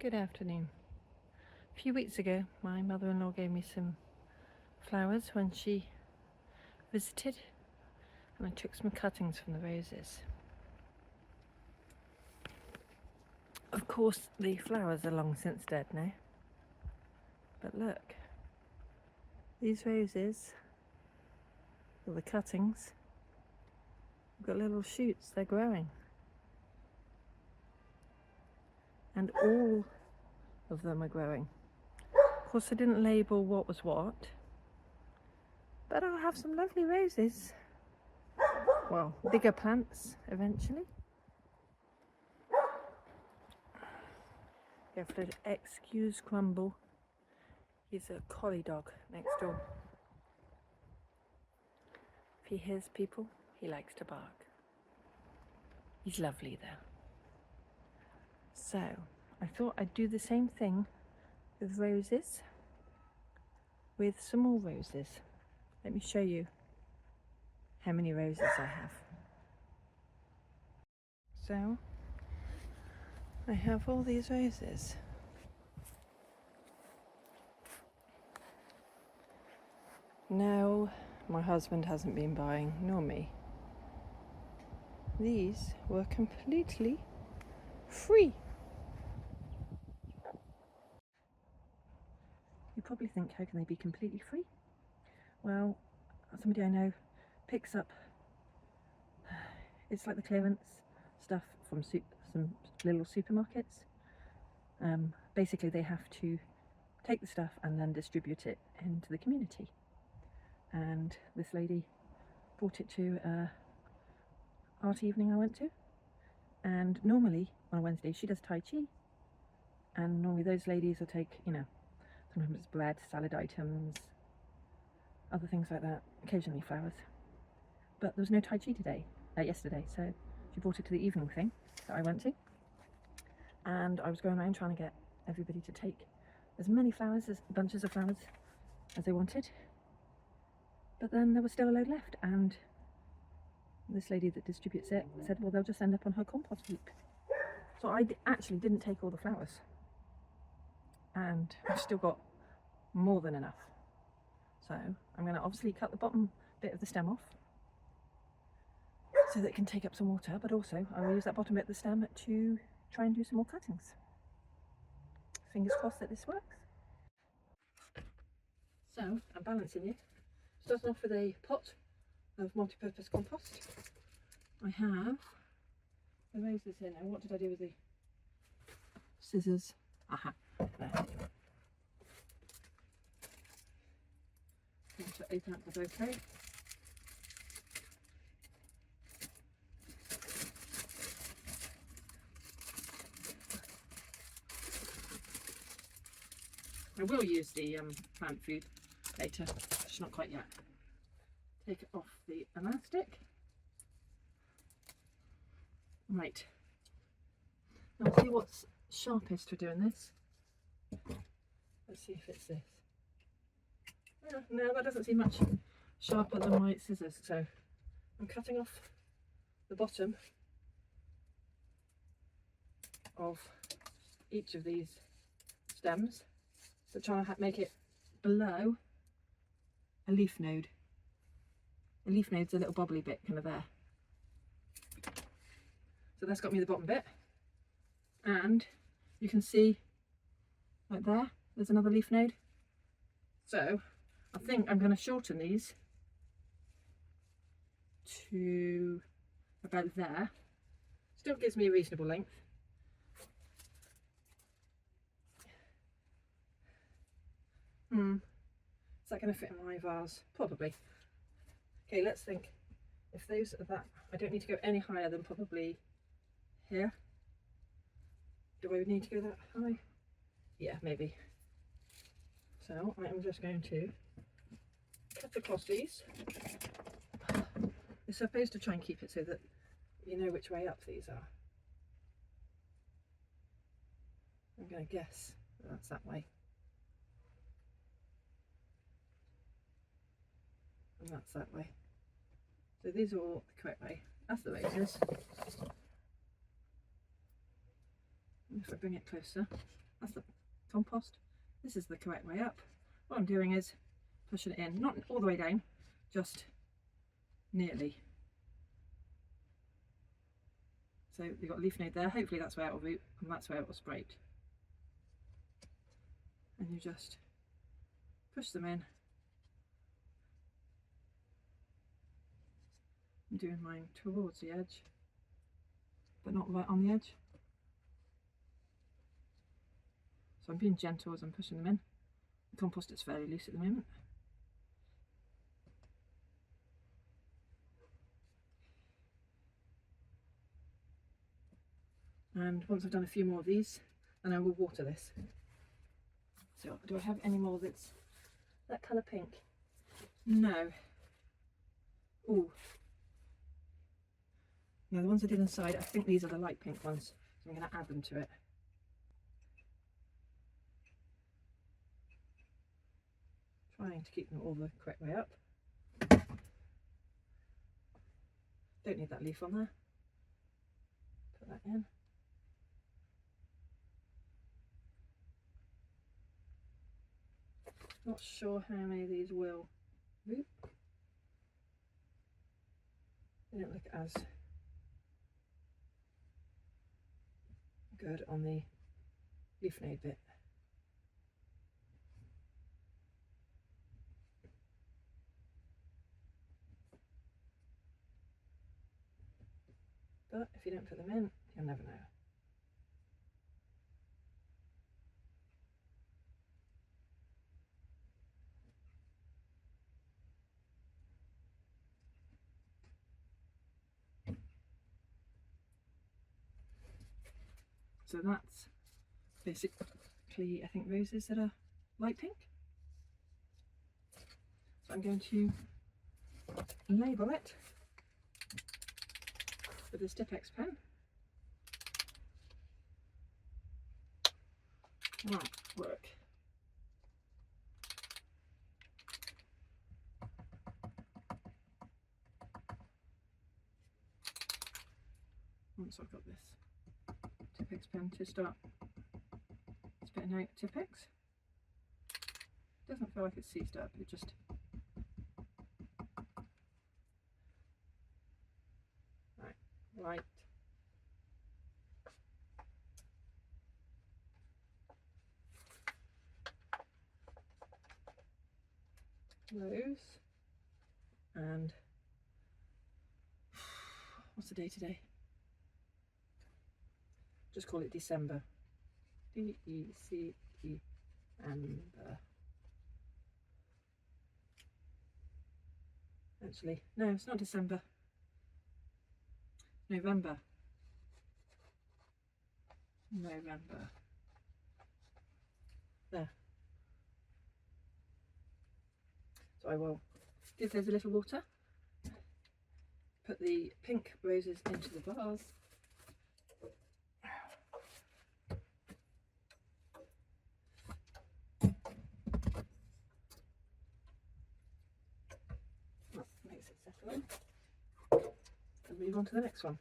Good afternoon. A few weeks ago, my mother-in-law gave me some flowers when she visited, and I took some cuttings from the roses. Of course, the flowers are long since dead now, but look, these roses, or the cuttings, have got little shoots, they're growing. And all of them are growing. Of course, I didn't label what was what, but I'll have some lovely roses. Well, bigger plants eventually. You have to excuse Crumble. He's a collie dog next door. If he hears people, he likes to bark. He's lovely though. So, I thought I'd do the same thing with roses, with some more roses. Let me show you how many roses I have. So, I have all these roses. Now, my husband hasn't been buying, nor me. These were completely free. You probably think, how can they be completely free? Well, somebody I know picks up, it's like the clearance stuff from some little supermarkets. Basically they have to take the stuff and then distribute it into the community. And this lady brought it to a art evening I went to, and normally on a Wednesday she does Tai Chi, and normally those ladies will take, sometimes it's bread, salad items, other things like that, occasionally flowers. But there was no Tai Chi yesterday, so she brought it to the evening thing that I went to, and I was going around trying to get everybody to take as many bunches of flowers as they wanted, but then there was still a load left, and this lady that distributes it said, well, they'll just end up on her compost heap. So I actually didn't take all the flowers, and I've still got more than enough. So I'm going to obviously cut the bottom bit of the stem off so that it can take up some water, but also I will use that bottom bit of the stem to try and do some more cuttings. Fingers crossed that this works. So I'm balancing it. Starting off with a pot of multi-purpose compost. I have the roses here now. What did I do with the scissors? Aha, there. I'm going to open up the bouquet. I will use the plant food later, just not quite yet. Take it off the elastic. Right, now see what's sharpest for doing this. Let's see if it's this. No, that doesn't seem much sharper than my scissors, so I'm cutting off the bottom of each of these stems, so trying to make it below a leaf node. A leaf node's a little bobbly bit kind of there. So that's got me the bottom bit, and you can see right there, there's another leaf node. So I think I'm going to shorten these to about there. Still gives me a reasonable length. Is that going to fit in my vase? Probably. Okay, let's think. If those are that, I don't need to go any higher than probably here. Do I need to go that high? Yeah, maybe. So I am just going to cut across these. You're supposed to try and keep it so that you know which way up these are. I'm going to guess that's that way. And that's that way. So these are all the correct way. That's the roses. If I bring it closer, That's the compost. This is the correct way up. What I'm doing is pushing it in, not all the way down, just nearly. So we've got leaf node there, hopefully that's where it will root and that's where it will sprout. And you just push them in. I'm doing mine towards the edge, but not right on the edge. So I'm being gentle as I'm pushing them in. The compost is fairly loose at the moment. And once I've done a few more of these, then I will water this. So do I have any more that's that colour pink? No. Ooh. Now the ones I did inside, I think these are the light pink ones. So I'm going to add them to it. Trying to keep them all the correct way up. Don't need that leaf on there. Put that in. Not sure how many of these will root. They don't look as good on the leaf node bit. But if you don't put them in, you'll never know. So that's basically, I think, roses that are light pink. So I'm going to label it with this Tipp-Ex pen. Right, work. Once I've got this Tipp-Ex pen to start spitting out Tipp-Ex. Doesn't feel like it's seized up, it just right. Those. And what's the day today? Just call it December. D-E-C-E and actually, no, it's not December. November. There. So I will give those a little water. Put the pink roses into the vase. That makes it settle in. And move on to the next one.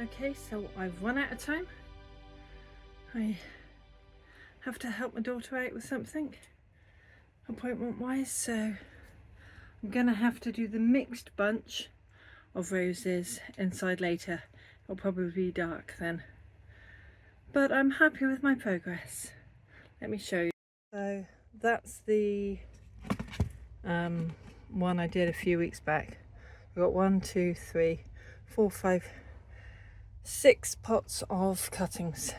Okay, so I've run out of time. I have to help my daughter out with something appointment wise, so I'm gonna have to do the mixed bunch of roses inside later. It'll probably be dark then, but I'm happy with my progress. Let me show you. So that's the one I did a few weeks back. I've got 1, 2, 3, 4, 5, 6 pots of cuttings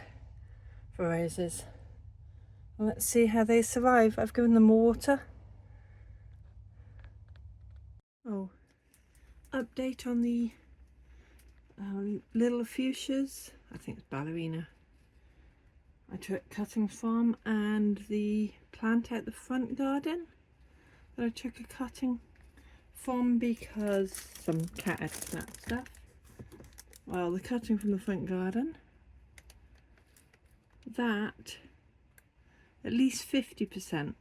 for roses. And let's see how they survive. I've given them water. Oh, update on the little fuchsias. I think it's ballerina. I took cuttings from, and the plant out the front garden that I took a cutting from because some cat had snapped stuff. Well, the cutting from the front garden, that at least 50%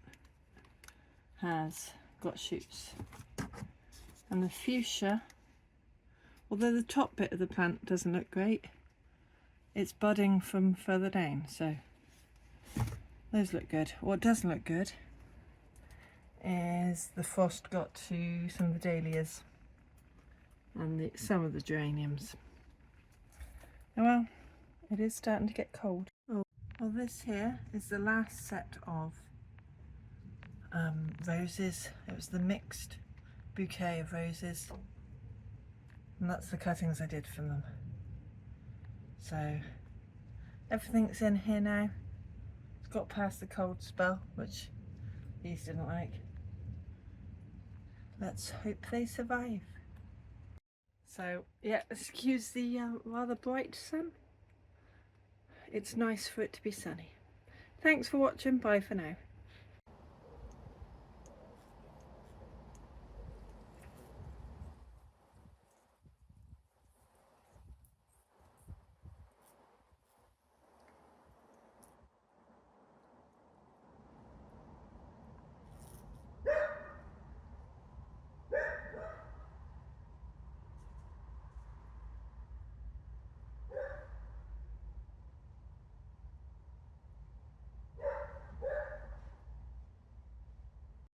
has got shoots. And the fuchsia, although the top bit of the plant doesn't look great, it's budding from further down, so those look good. What doesn't look good is the frost got to some of the dahlias and some of the geraniums. Oh well, it is starting to get cold. Oh, well, this here is the last set of roses. It was the mixed bouquet of roses, and that's the cuttings I did from them. So everything's in here now. It's got past the cold spell, which these didn't like. Let's hope they survive. So yeah, excuse the rather bright sun. It's nice for it to be sunny. Thanks for watching. Bye for now.